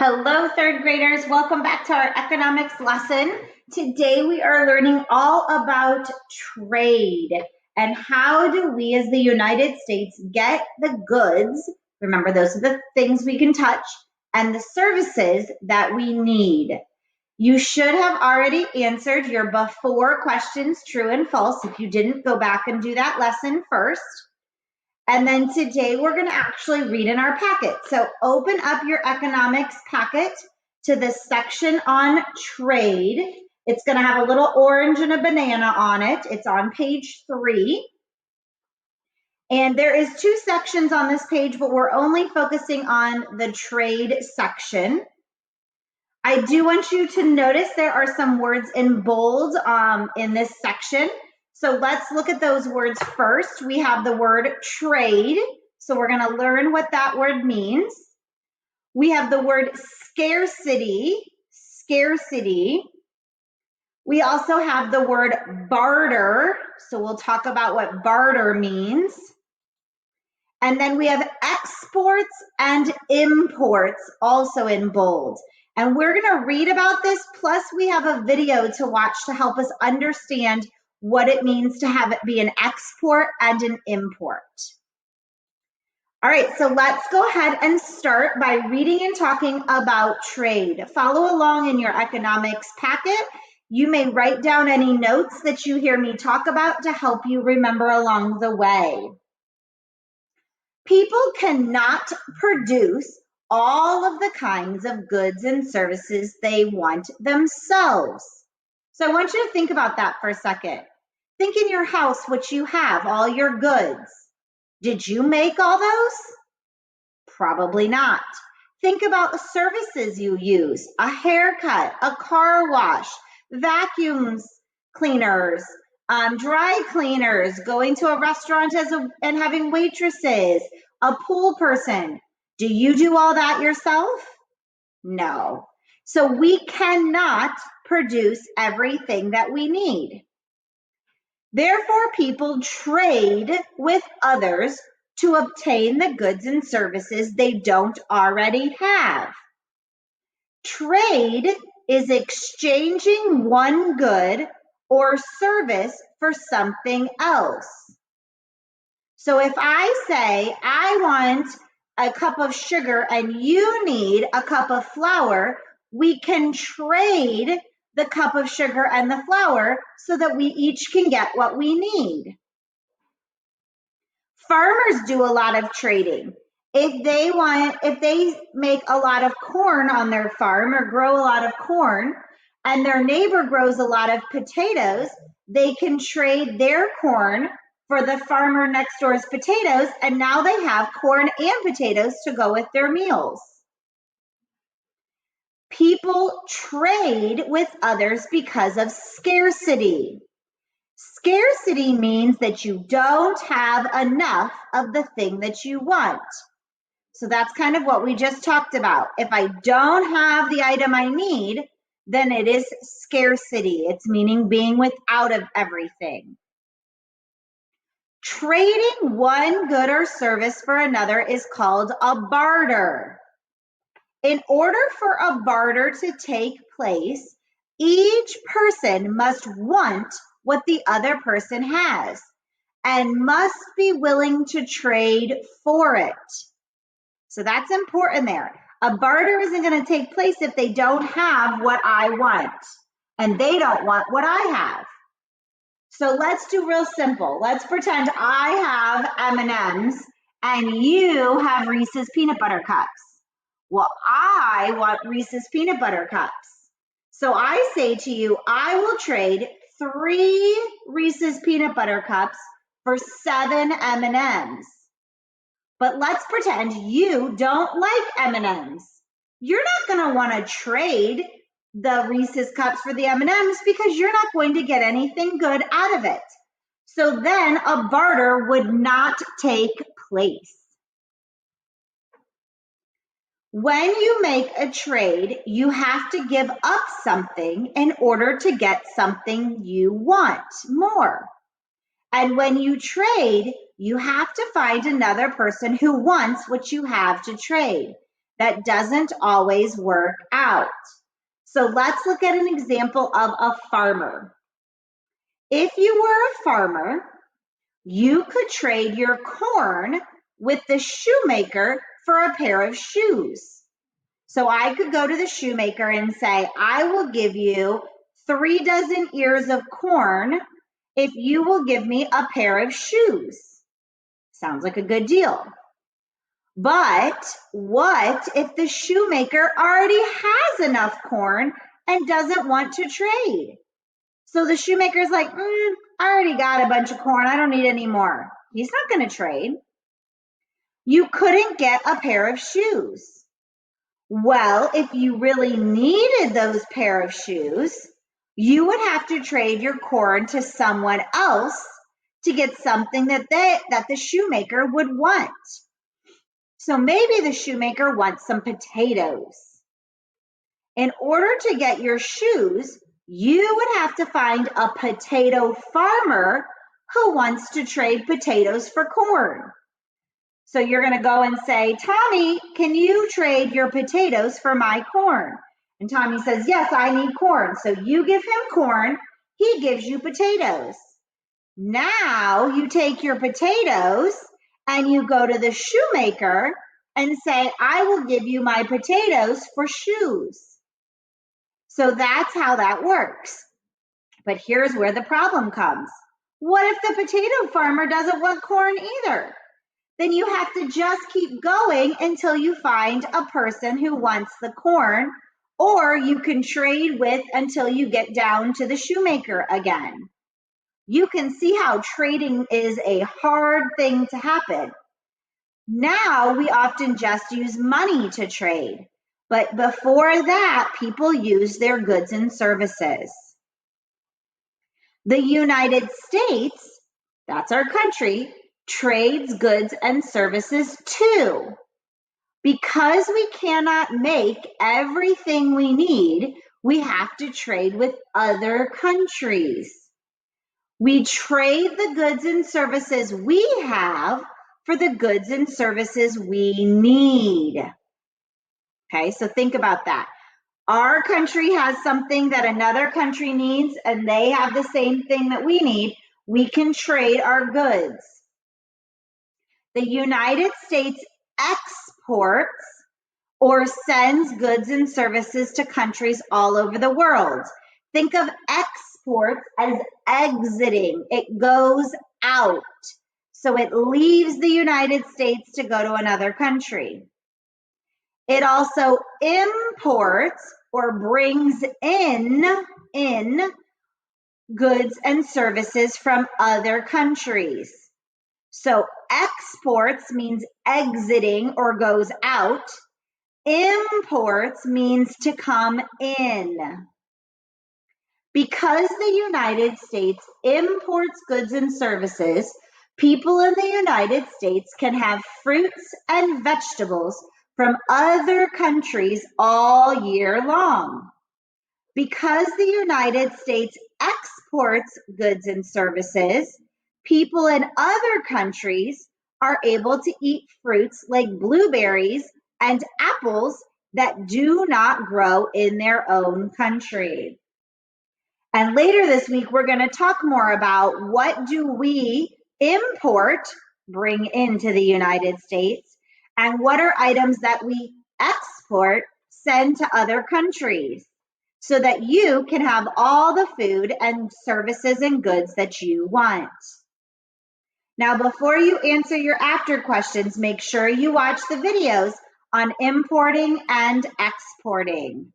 Hello, third graders. Welcome back to our economics lesson. Today we are learning all about trade and how do we as the United States get the goods, remember those are the things we can touch, and the services that we need. You should have already answered your before questions, true and false. If you didn't, go back and do that lesson first. And then today we're going to actually read in our packet. So open up your economics packet to the section on trade. It's going to have a little orange and a banana on it. It's on page 3. And there is 2 sections on this page, but we're only focusing on the trade section. I do want you to notice there are some words in bold in this section. So let's look at those words first. We have the word trade. So we're going to learn what that word means. We have the word scarcity. We also have the word barter. So we'll talk about what barter means. And then we have exports and imports also in bold. And we're going to read about this, plus we have a video to watch to help us understand what it means to have it be an export and an import. All right, so let's go ahead and start by reading and talking about trade. Follow along in your economics packet. You may write down any notes that you hear me talk about to help you remember along the way. People cannot produce all of the kinds of goods and services they want themselves. So I want you to think about that for a second. Think in your house what you have, all your goods. Did you make all those? Probably not. Think about the services you use, a haircut, a car wash, vacuums cleaners, dry cleaners, going to a restaurant and having waitresses, a pool person. Do you do all that yourself? No. So we cannot produce everything that we need. Therefore, people trade with others to obtain the goods and services they don't already have. Trade is exchanging one good or service for something else. So if I say, I want a cup of sugar and you need a cup of flour, we can trade the cup of sugar and the flour so that we each can get what we need. Farmers do a lot of trading. If they make a lot of corn on their farm or grow a lot of corn and their neighbor grows a lot of potatoes, they can trade their corn for the farmer next door's potatoes, and now they have corn and potatoes to go with their meals. People trade with others because of scarcity. Scarcity means that you don't have enough of the thing that you want. So that's kind of what we just talked about. If I don't have the item I need, then it is scarcity. It's meaning being without of everything. Trading one good or service for another is called a barter. In order for a barter to take place, each person must want what the other person has and must be willing to trade for it. So that's important there. A barter isn't going to take place if they don't have what I want and they don't want what I have. So let's do real simple. Let's pretend I have M&Ms and you have Reese's peanut butter cups. Well, I want Reese's peanut butter cups. So I say to you, I will trade 3 Reese's peanut butter cups for 7 M&Ms. But let's pretend you don't like M&Ms. You're not going to want to trade the Reese's cups for the M&Ms because you're not going to get anything good out of it. So then a barter would not take place. When you make a trade, you have to give up something in order to get something you want more. And when you trade, you have to find another person who wants what you have to trade. that doesn't always work out. So let's look at an example of a farmer. If you were a farmer, you could trade your corn with the shoemaker for a pair of shoes. So I could go to the shoemaker and say, I will give you 3 dozen ears of corn if you will give me a pair of shoes. Sounds like a good deal. But what if the shoemaker already has enough corn and doesn't want to trade? So the shoemaker's like, I already got a bunch of corn. I don't need any more. He's not going to trade. You couldn't get a pair of shoes. Well, if you really needed those pair of shoes, you would have to trade your corn to someone else to get something that the shoemaker would want. So maybe the shoemaker wants some potatoes. In order to get your shoes, you would have to find a potato farmer who wants to trade potatoes for corn. So you're going to go and say, Tommy, can you trade your potatoes for my corn? And Tommy says, yes, I need corn. So you give him corn, he gives you potatoes. Now you take your potatoes and you go to the shoemaker and say, I will give you my potatoes for shoes. So that's how that works. But here's where the problem comes. What if the potato farmer doesn't want corn either? Then you have to just keep going until you find a person who wants the corn, or you can trade with until you get down to the shoemaker again. You can see how trading is a hard thing to happen. Now we often just use money to trade, but before that, people used their goods and services. The United States, that's our country, trades goods and services too. Because we cannot make everything we need, we have to trade with other countries. We trade the goods and services we have for the goods and services we need. Okay, so think about that. Our country has something that another country needs, and they have the same thing that we need. We can trade our goods. The United States exports or sends goods and services to countries all over the world. Think of exports as exiting. It goes out. So it leaves the United States to go to another country. It also imports or brings in goods and services from other countries. So exports means exiting or goes out. Imports means to come in. Because the United States imports goods and services, people in the United States can have fruits and vegetables from other countries all year long. Because the United States exports goods and services, people in other countries are able to eat fruits like blueberries and apples that do not grow in their own country. And later this week, we're going to talk more about what do we import, bring into the United States, and what are items that we export, send to other countries, so that you can have all the food and services and goods that you want. Now, before you answer your after questions, make sure you watch the videos on importing and exporting.